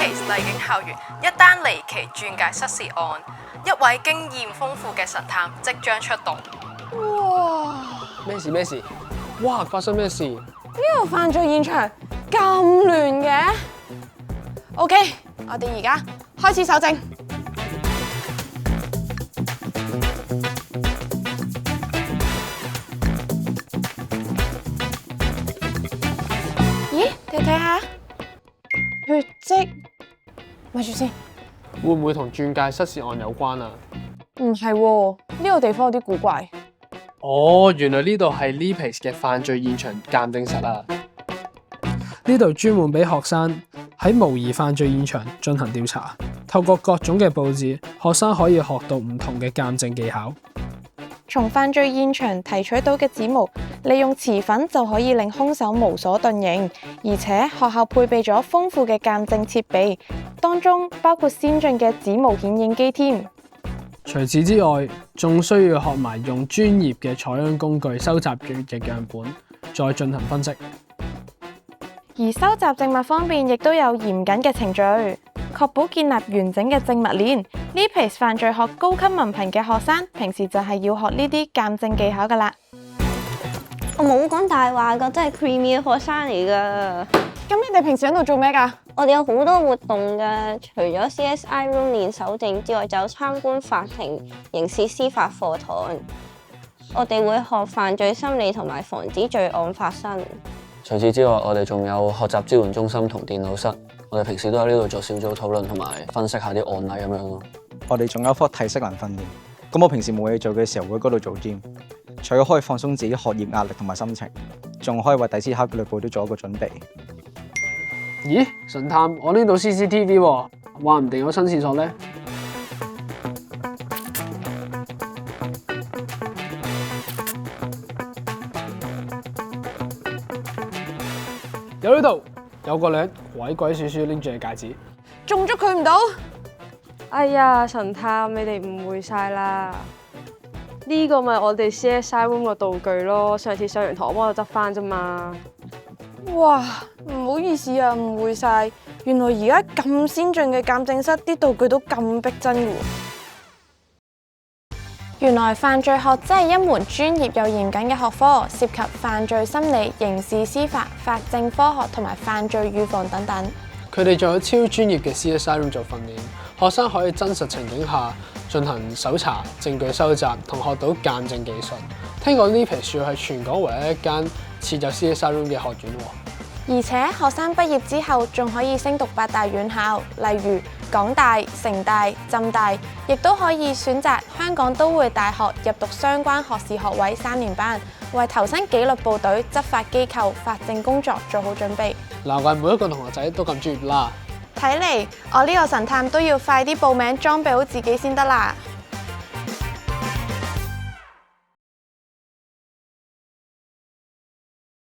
Leepace麗景校園一單離奇鑽戒失竊案，一位經驗豐富嘅神探即將出動。哇！咩事？哇！發生咩事？呢個犯罪現場咁亂嘅？OK， 我哋而家開始搜證。咦？你睇下血跡，咪住先。會唔會同鑽戒失竊案有關啊？唔係喎，呢個地方有啲古怪。哦，原來呢度係 Leepace 嘅犯罪現場鑑證室啊！呢度專門俾學生喺模擬犯罪現場進行調查，透過各種嘅佈置，學生可以學到唔同嘅鑑證技巧。從犯罪現場提取到嘅指模，利用磁粉就可以令兇手無所遁形，而且學校配備咗豐富嘅鑑證設備，當中包括先進嘅指模顯影機添。除此之外，仲需要學埋用專業嘅採樣工具收集血液樣本，再進行分析。而收集證物方面，亦都有嚴謹嘅程序，確保建立完整嘅證物鏈。Leepace 犯罪學高級文憑嘅學生，平時就係要學呢啲鑑證技巧噶啦。我冇講大話噶，真係 creamy 嘅學生嚟噶。咁你哋平時喺度做咩噶？我哋有好多活動噶，除咗 CSI Room 練搜證之外，就有參觀法庭、刑事司法課堂。我哋會學犯罪心理同埋防止罪案發生。除此之外，我哋仲有學習支援中心同電腦室。我哋平時都喺呢度做小組討論同埋分析下啲案例咁樣咯。我哋仲有課體適能訓練。咁我平時冇嘢做嘅時候會喺嗰度做 gym， 除咗可以放鬆自己學業壓力同埋心情，仲可以為第次考紀律部都做一個準備。咦，神探，我呢度 CCTV 喎，話唔定有新線索呢。有呢度有個女人鬼鬼祟祟拎住嘅戒指，中咗佢唔到。哎呀，神探，你哋誤會晒啦！呢個咪我哋 CSI Room 個道具咯，上次上完堂我幫我執翻啫嘛。哇，唔好意思啊，誤會晒。原來而家咁先進嘅鑑證室，啲道具都咁逼真嘅。原來犯罪學真係一門專業又嚴謹嘅學科，涉及犯罪心理、刑事司法、法證科學同埋犯罪預防等等。佢哋仲有超專業嘅 CSI Room 做訓練，學生可以真實情景下進行搜查、證據收集同學到鑑證技術。聽講Leepace係全港唯一一間設有 CSI Room 嘅學院喎。而且學生畢業之後仲可以升讀8大院校，例如港大、城大、浸大，亦都可以選擇香港都會大學入讀相關學士學位3年班，為投身紀律部隊、執法機構、法證工作做好準備。難怪每一個同學仔都咁專業啦！睇嚟我呢個神探都要快啲報名裝備好自己先得啦。